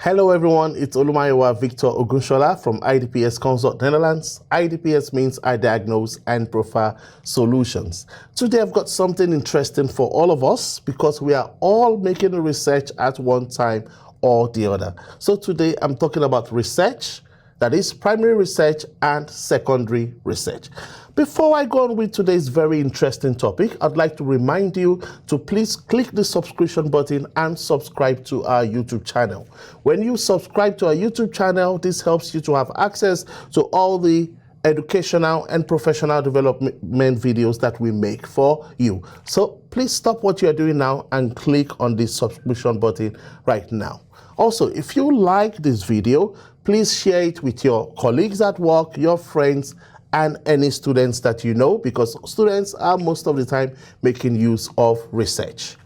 Hello everyone, it's Olumayowa Victor Ogunshola from iDPS Consult Netherlands. iDPS means I Diagnose and Profile Solutions. Today I've got something interesting for all of us because we are all making a research at one time or the other. So today I'm talking about research, that is primary research and secondary research. Before I go on with today's very interesting topic, I'd like to remind you to please click the subscription button and subscribe to our YouTube channel. When you subscribe to our YouTube channel, this helps you to have access to all the educational and professional development videos that we make for you. So please stop what you're doing now and click on the subscription button right now. Also, if you like this video, please share it with your colleagues at work, your friends, and any students that you know, because students are most of the time making use of research.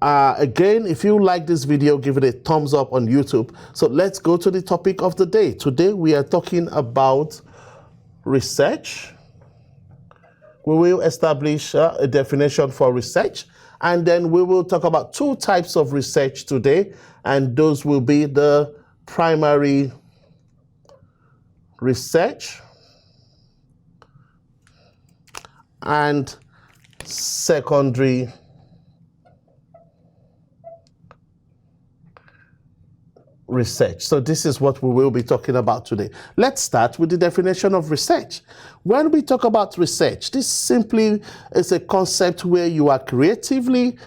Again, if you like this video, give it a thumbs up on YouTube. So let's go to the topic of the day. Today we are talking about research. We will establish a definition for research, and then we will talk about two types of research today, and those will be the primary research and secondary research. So this is what we will be talking about today. Let's start with the definition of research. When we talk about research, this simply is a concept where you are creatively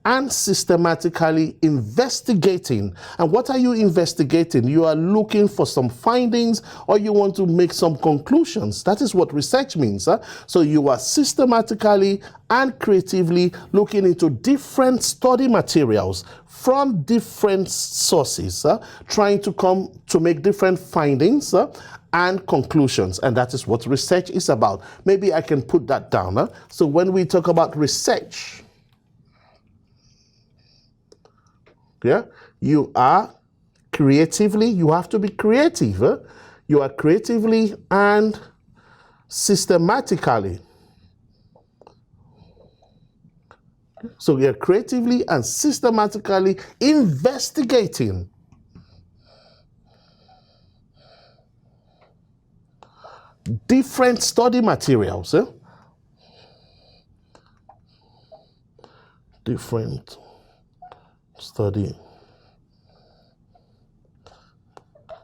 and systematically investigating. And what are you investigating? You are looking for some findings, or you want to make some conclusions. That is what research means. Huh? So you are systematically and creatively looking into different study materials from different sources, trying to come to make different findings and conclusions. And that is what research is about. Maybe I can put that down. So when we talk about research, you are creatively, you have to be creative. You are creatively and systematically. So we are creatively and systematically investigating different study materials. Different study,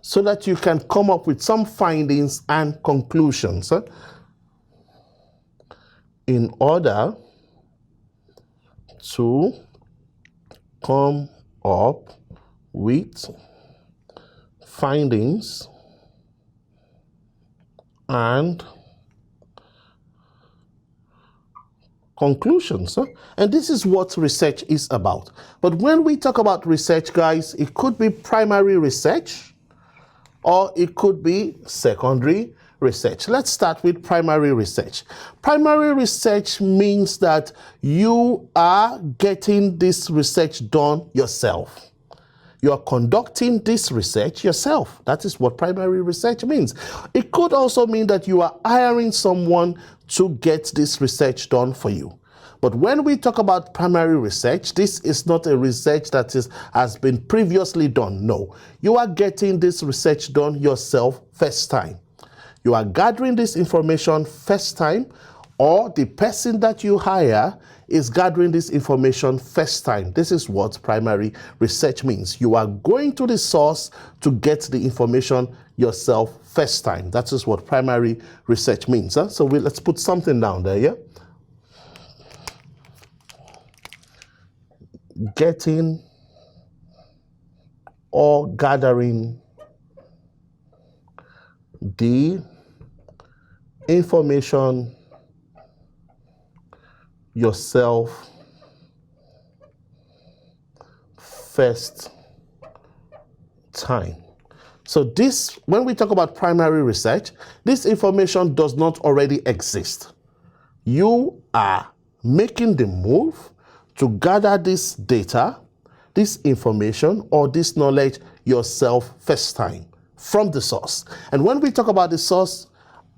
so that you can come up with some findings and conclusions in order to come up with findings and conclusions. And this is what research is about. But when we talk about research, guys, it could be primary research or it could be secondary research. Let's start with primary research. Primary research means that you are getting this research done yourself. You are conducting this research yourself. That is what primary research means. It could also mean that you are hiring someone to get this research done for you. But when we talk about primary research, this is not a research that has been previously done. No, you are getting this research done yourself first time. You are gathering this information first time, or the person that you hire is gathering this information first time. This is what primary research means. You are going to the source to get the information yourself first time. That is what primary research means. So let's put something down there, yeah? Getting or gathering the information yourself first time. So this, when we talk about primary research, this information does not already exist. You are making the move to gather this data, this information, or this knowledge yourself first time from the source. And when we talk about the source,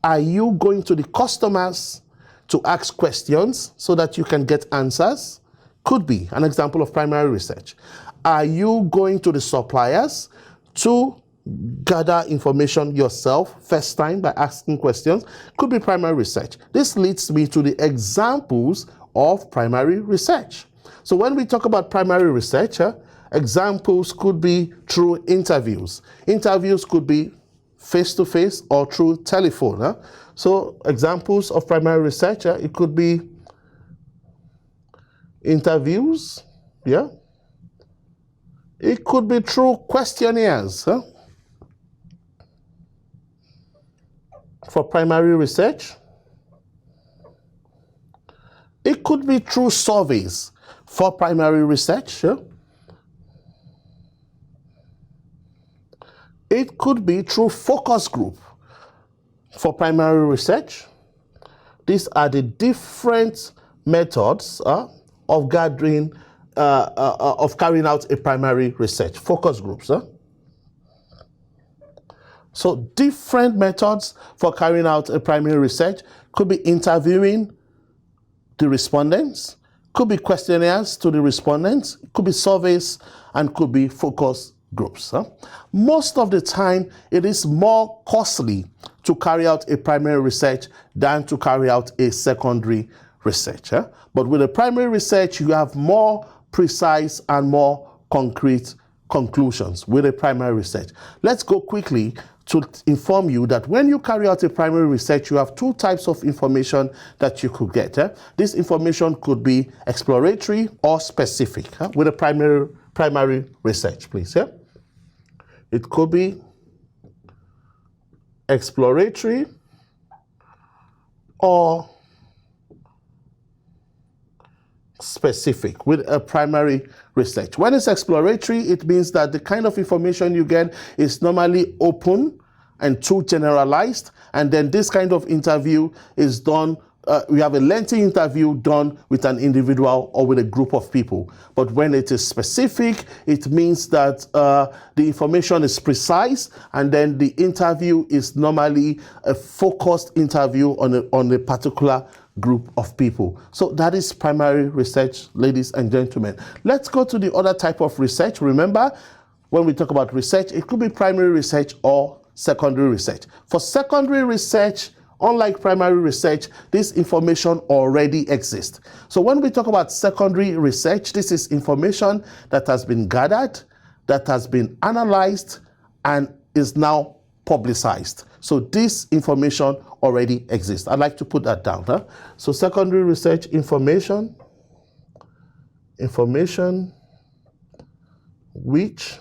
are you going to the customers to ask questions so that you can get answers? Could be an example of primary research. Are you going to the suppliers to gather information yourself first time by asking questions? Could be primary research. This leads me to the examples of primary research. So when we talk about primary research, examples could be through interviews. Interviews could be face-to-face or through telephone. So examples of primary research, it could be interviews, yeah. It could be through questionnaires. For primary research. It could be through surveys for primary research. It could be through focus group for primary research. These are the different methods of gathering, of carrying out a primary research. Focus groups. So different methods for carrying out a primary research could be interviewing the respondents, could be questionnaires to the respondents, could be surveys, and could be focus groups. Most of the time, it is more costly to carry out a primary research than to carry out a secondary research. But with a primary research, you have more precise and more concrete conclusions with a primary research. Let's go quickly to inform you that when you carry out a primary research, you have two types of information that you could get. This information could be exploratory or specific with a primary research, please. It could be exploratory or specific with a primary research. When it's exploratory, it means that the kind of information you get is normally open and too generalized, and then this kind of interview is done, we have a lengthy interview done with an individual or with a group of people. But when it is specific, it means that the information is precise, and then the interview is normally a focused interview on a particular group of people. So that is primary research, ladies and gentlemen. Let's go to the other type of research. Remember, when we talk about research, it could be primary research or secondary research. For secondary research, unlike primary research, this information already exists. So when we talk about secondary research, this is information that has been gathered, that has been analyzed, and is now publicized. So this information already exists. I'd like to put that down. So secondary research information which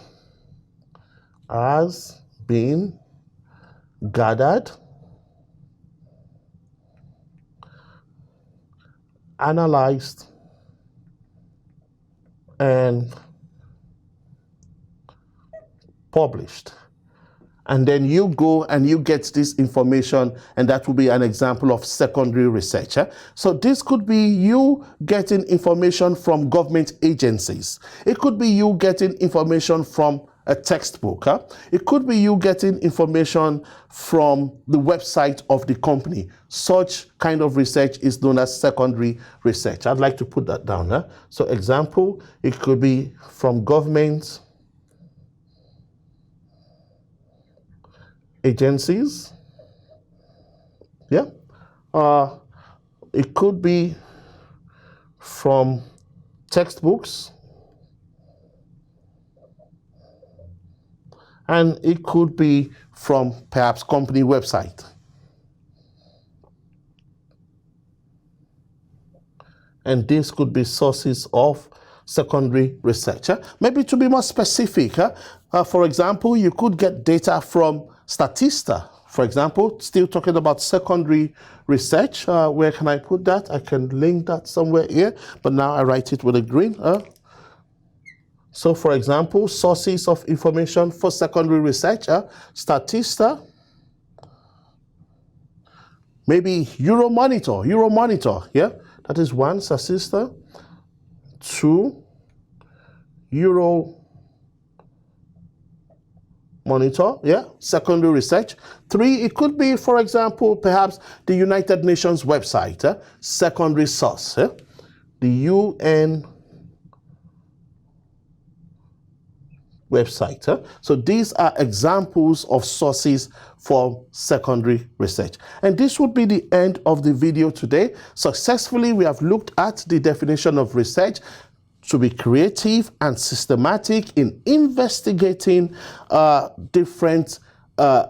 has been gathered, analyzed, and published. And then you go and you get this information, and that will be an example of secondary research. So this could be you getting information from government agencies. It could be you getting information from a textbook. It could be you getting information from the website of the company. Such kind of research is known as secondary research. I'd like to put that down. So example, it could be from government agencies. Yeah. It could be from textbooks. And it could be from perhaps company website. And this could be sources of secondary research. Maybe to be more specific, for example, you could get data from Statista. For example, still talking about secondary research. Where can I put that? I can link that somewhere here, but now I write it with a green. So for example, sources of information for secondary research, Statista, maybe Euromonitor, yeah? That is one, Statista. 2, Euromonitor, yeah, secondary research. 3, it could be, for example, perhaps the United Nations website, secondary source, the UN website. So these are examples of sources for secondary research. And this would be the end of the video today. Successfully, we have looked at the definition of research to be creative and systematic in investigating different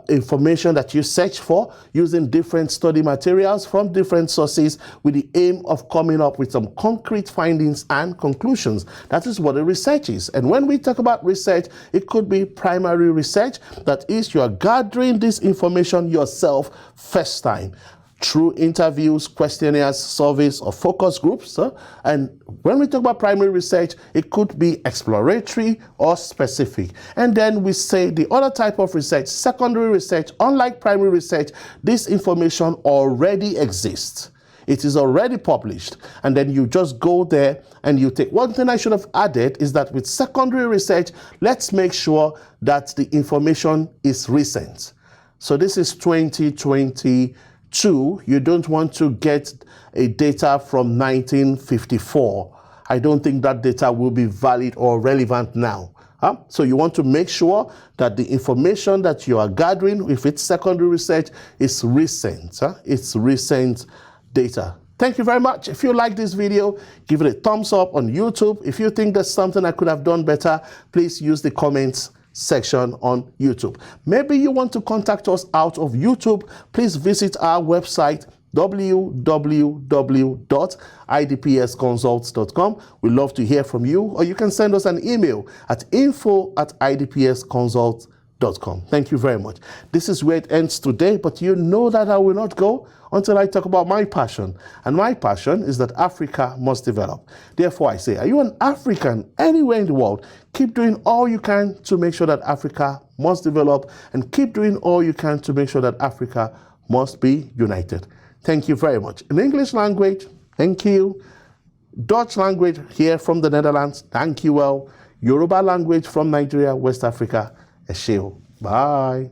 information that you search for using different study materials from different sources with the aim of coming up with some concrete findings and conclusions. That is what a research is. And when we talk about research, it could be primary research. That is, you are gathering this information yourself first time through interviews, questionnaires, surveys, or focus groups. And when we talk about primary research, it could be exploratory or specific. And then we say the other type of research, secondary research, unlike primary research, this information already exists. It is already published. And then you just go there and you take. One thing I should have added is that with secondary research, let's make sure that the information is recent. So this is 2022. You don't want to get a data from 1954. I don't think that data will be valid or relevant now. So you want to make sure that the information that you are gathering, if it's secondary research, is recent. It's recent data. Thank you very much. If you like this video, give it a thumbs up on YouTube. If you think there's something I could have done better, please use the comments section on YouTube. Maybe you want to contact us out of YouTube. Please visit our website www.idpsconsults.com. We'd love to hear from you, or you can send us an email at info@idpsconsults.com. Thank you very much. This is where it ends today, but you know that I will not go until I talk about my passion. And my passion is that Africa must develop. Therefore, I say, are you an African anywhere in the world? Keep doing all you can to make sure that Africa must develop, and keep doing all you can to make sure that Africa must be united. Thank you very much. In English language, thank you. Dutch language here from the Netherlands, thank you well. Yoruba language from Nigeria, West Africa, Esheo. Bye.